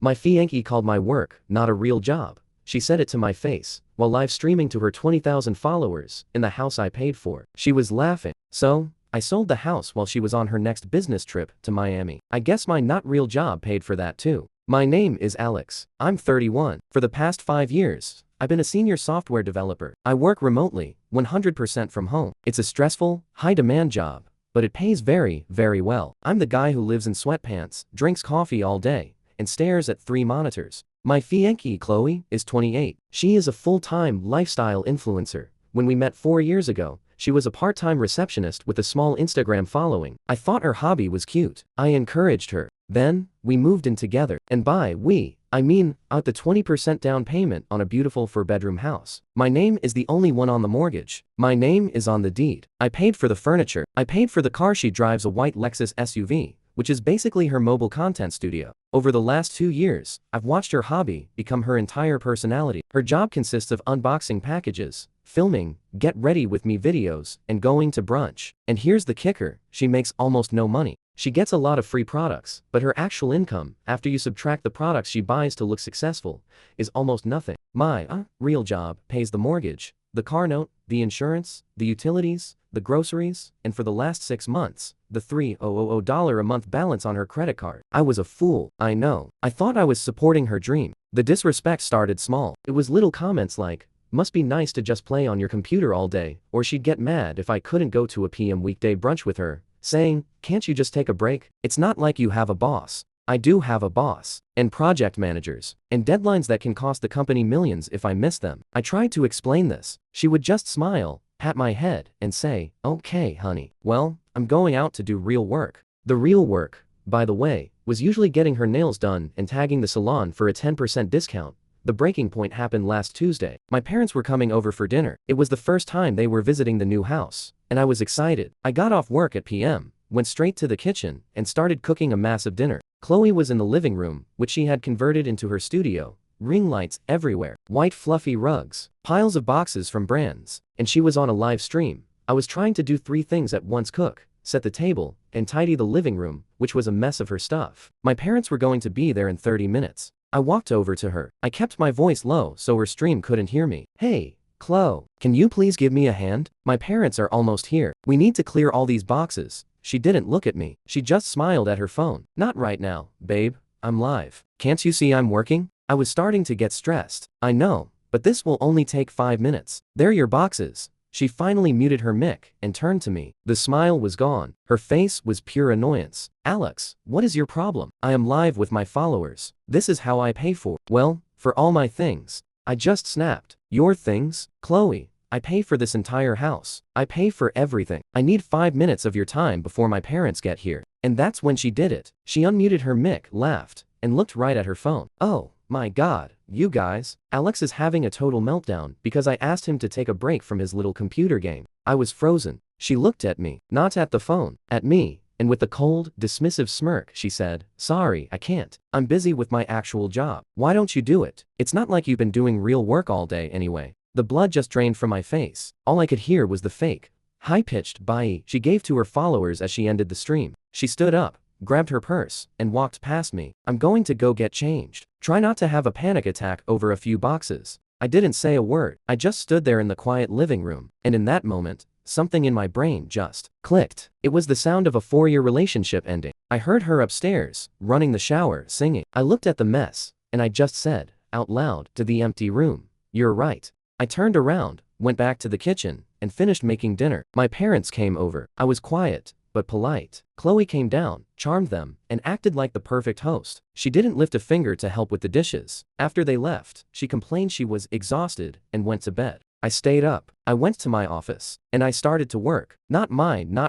My fiancée called my work not a real job. She said it to my face, while live streaming to her 20,000 followers, in the house I paid for. She was laughing. So, I sold the house while she was on her next business trip to Miami. I guess my not real job paid for that too. My name is Alex. I'm 31. For the past 5 years, I've been a senior software developer. I work remotely, 100% from home. It's a stressful, high-demand job, but it pays very, very well. I'm the guy who lives in sweatpants, drinks coffee all day, and stares at 3 monitors. My fiancée, Chloe, is 28. She is a full-time lifestyle influencer. When we met 4 years ago, she was a part-time receptionist with a small Instagram following. I thought her hobby was cute. I encouraged her. Then, we moved in together. And by we, I mean, out the 20% down payment on a beautiful 4-bedroom house. My name is the only one on the mortgage. My name is on the deed. I paid for the furniture. I paid for the car. She drives a white Lexus SUV, which is basically her mobile content studio. Over the last 2 years, I've watched her hobby become her entire personality. Her job consists of unboxing packages, filming, get ready with me videos, and going to brunch. And here's the kicker, she makes almost no money. She gets a lot of free products, but her actual income, after you subtract the products she buys to look successful, is almost nothing. My real job pays the mortgage, the car note, the insurance, the utilities, the groceries, and for the last 6 months, the $3,000 a month balance on her credit card. I was a fool, I know. I thought I was supporting her dream. The disrespect started small. It was little comments like, must be nice to just play on your computer all day, or she'd get mad if I couldn't go to a PM weekday brunch with her, saying, can't you just take a break? It's not like you have a boss. I do have a boss, and project managers, and deadlines that can cost the company millions if I miss them. I tried to explain this. She would just smile, pat my head, and say, okay, honey. Well, I'm going out to do real work. The real work, by the way, was usually getting her nails done and tagging the salon for a 10% discount. The breaking point happened last Tuesday. My parents were coming over for dinner. It was the first time they were visiting the new house, and I was excited. I got off work at PM, went straight to the kitchen, and started cooking a massive dinner. Chloe was in the living room, which she had converted into her studio. Ring lights everywhere, white fluffy rugs, piles of boxes from brands, and she was on a live stream. I was trying to do 3 things at once: cook, set the table, and tidy the living room, which was a mess of her stuff. My parents were going to be there in 30 minutes. I walked over to her. I kept my voice low so her stream couldn't hear me. Hey, Chloe, can you please give me a hand? My parents are almost here. We need to clear all these boxes. She didn't look at me. She just smiled at her phone. Not right now, babe. I'm live. Can't you see I'm working? I was starting to get stressed. I know, but this will only take 5 minutes. They're your boxes. She finally muted her mic and turned to me. The smile was gone. Her face was pure annoyance. Alex, what is your problem? I am live with my followers. This is how I pay for, well, for all my things. I just snapped. Your things? Chloe, I pay for this entire house. I pay for everything. I need 5 minutes of your time before my parents get here. And that's when she did it. She unmuted her mic, laughed, and looked right at her phone. Oh my God, you guys. Alex is having a total meltdown because I asked him to take a break from his little computer game. I was frozen. She looked at me, not at the phone, at me, and with a cold, dismissive smirk, she said, sorry, I can't. I'm busy with my actual job. Why don't you do it? It's not like you've been doing real work all day anyway. The blood just drained from my face. All I could hear was the fake, high-pitched bye she gave to her followers as she ended the stream. She stood up, grabbed her purse, and walked past me. I'm going to go get changed. Try not to have a panic attack over a few boxes. I didn't say a word. I just stood there in the quiet living room, and in that moment, something in my brain just clicked. It was the sound of a 4-year relationship ending. I heard her upstairs, running the shower, singing. I looked at the mess, and I just said, out loud, to the empty room, you're right. I turned around, went back to the kitchen, and finished making dinner. My parents came over. I was quiet, but polite. Chloe came down, charmed them, and acted like the perfect host. She didn't lift a finger to help with the dishes. After they left, she complained she was exhausted and went to bed. I stayed up. I went to my office, and I started to work. Not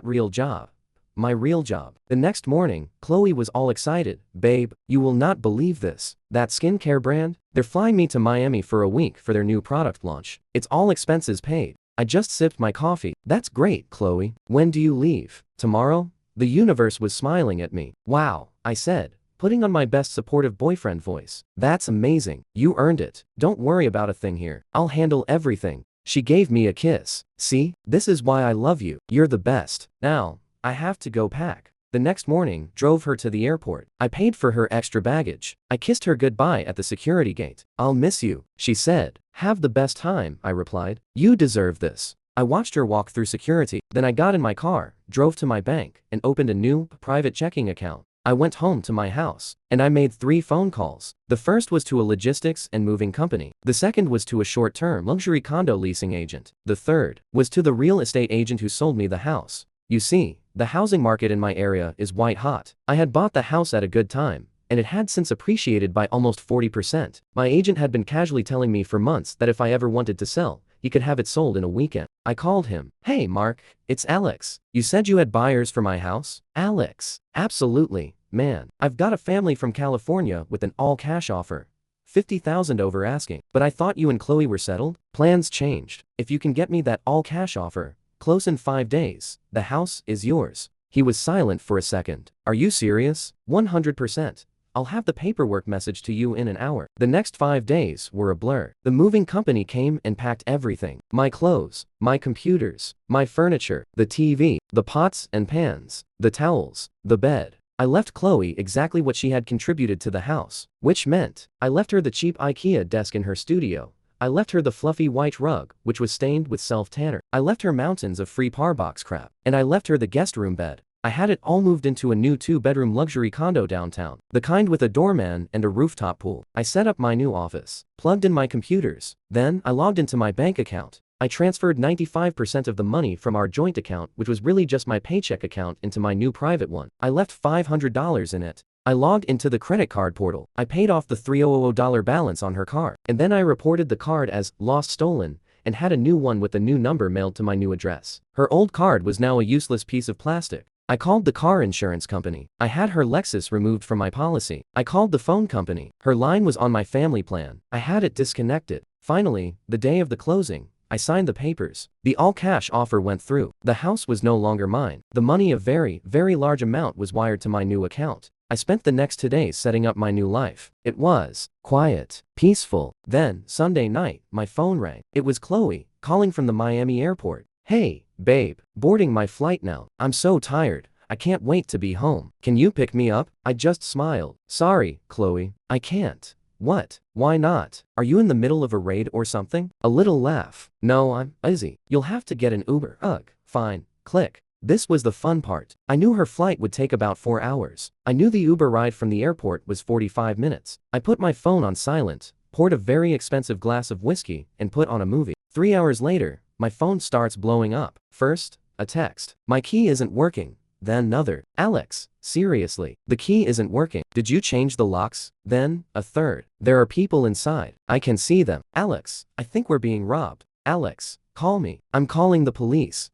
real job. My real job. The next morning, Chloe was all excited. Babe, you will not believe this. That skincare brand? They're flying me to Miami for a week for their new product launch. It's all expenses paid. I just sipped my coffee. That's great, Chloe. When do you leave? Tomorrow? The universe was smiling at me. Wow, I said, putting on my best supportive boyfriend voice. That's amazing. You earned it. Don't worry about a thing here. I'll handle everything. She gave me a kiss. See? This is why I love you. You're the best. Now, I have to go pack. The next morning, drove her to the airport. I paid for her extra baggage. I kissed her goodbye at the security gate. "I'll miss you," she said. "Have the best time," I replied. "You deserve this." I watched her walk through security. Then I got in my car, drove to my bank, and opened a new, private checking account. I went home to my house, and I made 3 phone calls. The first was to a logistics and moving company. The second was to a short-term luxury condo leasing agent. The third was to the real estate agent who sold me the house. You see, the housing market in my area is white hot. I had bought the house at a good time, and it had since appreciated by almost 40%. My agent had been casually telling me for months that if I ever wanted to sell, he could have it sold in a weekend. I called him. "Hey Mark, it's Alex. You said you had buyers for my house?" "Alex, absolutely, man. I've got a family from California with an all-cash offer. 50,000 over asking. But I thought you and Chloe were settled?" "Plans changed. If you can get me that all-cash offer, close in 5 days, the house is yours." He was silent for a second. "Are you serious?" "100%. I'll have the paperwork message to you in an hour." The next 5 days were a blur. The moving company came and packed everything. My clothes, my computers, my furniture, the TV, the pots and pans, the towels, the bed. I left Chloe exactly what she had contributed to the house, which meant I left her the cheap IKEA desk in her studio. I left her the fluffy white rug, which was stained with self-tanner. I left her mountains of free Parbox crap. And I left her the guest room bed. I had it all moved into a new 2-bedroom luxury condo downtown, the kind with a doorman and a rooftop pool. I set up my new office, plugged in my computers. Then I logged into my bank account. I transferred 95% of the money from our joint account, which was really just my paycheck account, into my new private one. I left $500 in it. I logged into the credit card portal. I paid off the $300 balance on her card. And then I reported the card as lost stolen and had a new one with a new number mailed to my new address. Her old card was now a useless piece of plastic. I called the car insurance company. I had her Lexus removed from my policy. I called the phone company. Her line was on my family plan. I had it disconnected. Finally, the day of the closing, I signed the papers. The all-cash offer went through. The house was no longer mine. The money, a very, very large amount, was wired to my new account. I spent the next 2 days setting up my new life. It was quiet, peaceful. Then, Sunday night, my phone rang. It was Chloe, calling from the Miami airport. "Hey, babe, boarding my flight now. I'm so tired. I can't wait to be home. Can you pick me up?" I just smiled. "Sorry, Chloe, I can't." "What? Why not? Are you in the middle of a raid or something?" A little laugh. "No, I'm busy. You'll have to get an Uber." "Ugh, fine." Click. This was the fun part. I knew her flight would take about 4 hours. I knew the Uber ride from the airport was 45 minutes. I put my phone on silent, poured a very expensive glass of whiskey, and put on a movie. 3 hours later, my phone starts blowing up. First, a text. "My key isn't working." Then another. "Alex, seriously, the key isn't working. Did you change the locks?" Then, a third. "There are people inside. I can see them. Alex, I think we're being robbed. Alex, call me. I'm calling the police."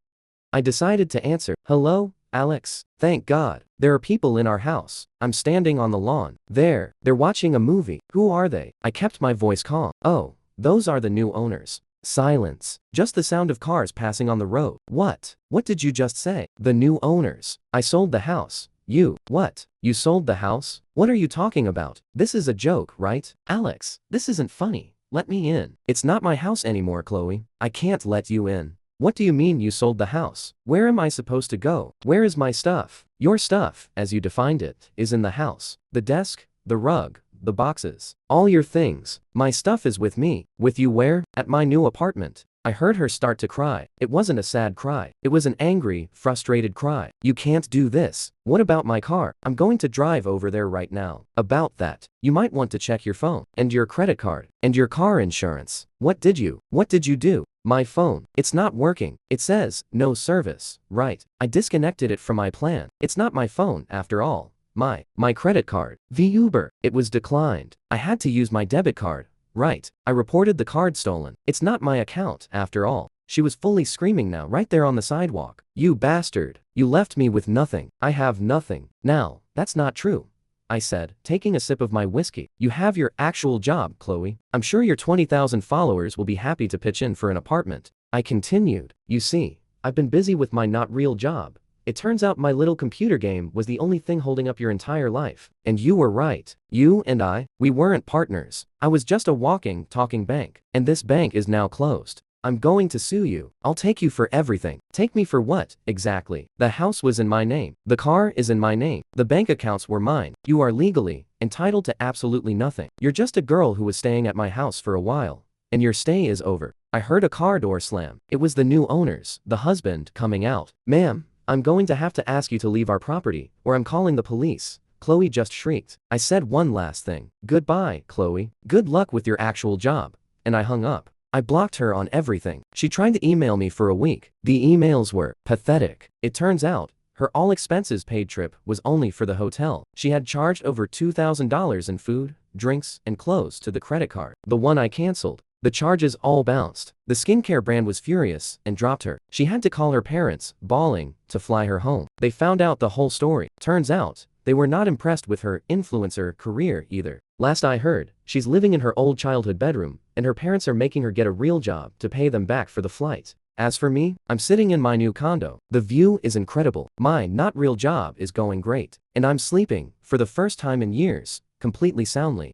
I decided to answer. "Hello, Alex? Thank God. There are people in our house. I'm standing on the lawn. They're watching a movie. Who are they?" I kept my voice calm. "Oh, those are the new owners." Silence. Just the sound of cars passing on the road. "What? What did you just say?" "The new owners. I sold the house." "You, what? You sold the house? What are you talking about? This is a joke, right?" "Alex, this isn't funny. Let me in." "It's not my house anymore, Chloe. I can't let you in." "What do you mean you sold the house? Where am I supposed to go? Where is my stuff?" "Your stuff, as you defined it, is in the house. The desk, the rug, the boxes, all your things. My stuff is with me." "With you where?" "At my new apartment." I heard her start to cry. It wasn't a sad cry. It was an angry, frustrated cry. "You can't do this." "What about my car?" "I'm going to drive over there right now." "About that, you might want to check your phone, and your credit card, and your car insurance." What did you do?" "My phone. It's not working. It says, no service." "Right. I disconnected it from my plan. It's not my phone, after all. My credit card. The Uber. It was declined. I had to use my debit card." "Right. I reported the card stolen. It's not my account, after all." She was fully screaming now right there on the sidewalk. "You bastard. You left me with nothing." "I have nothing." "Now, that's not true," I said, taking a sip of my whiskey. "You have your actual job, Chloe. I'm sure your 20,000 followers will be happy to pitch in for an apartment." I continued. "You see, I've been busy with my not real job. It turns out my little computer game was the only thing holding up your entire life. And you were right. You and I, we weren't partners. I was just a walking, talking bank. And this bank is now closed. I'm going to sue you. I'll take you for everything. Take me for what, exactly? The house was in my name. The car is in my name. The bank accounts were mine. You are legally entitled to absolutely nothing. You're just a girl who was staying at my house for a while. And your stay is over. I heard a car door slam. It was the new owners, the husband, coming out. Ma'am, I'm going to have to ask you to leave our property, or I'm calling the police. Chloe just shrieked. I said one last thing. Goodbye, Chloe. Good luck with your actual job. And I hung up. I blocked her on everything. She tried to email me for a week. The emails were pathetic. It turns out, her all expenses paid trip was only for the hotel. She had charged over $2,000 in food, drinks, and clothes to the credit card. The one I canceled. The charges all bounced. The skincare brand was furious and dropped her. She had to call her parents, bawling, to fly her home. They found out the whole story. Turns out, they were not impressed with her influencer career either. Last I heard, she's living in her old childhood bedroom, and her parents are making her get a real job to pay them back for the flight. As for me, I'm sitting in my new condo. The view is incredible. My not real job is going great. And I'm sleeping, for the first time in years, completely soundly.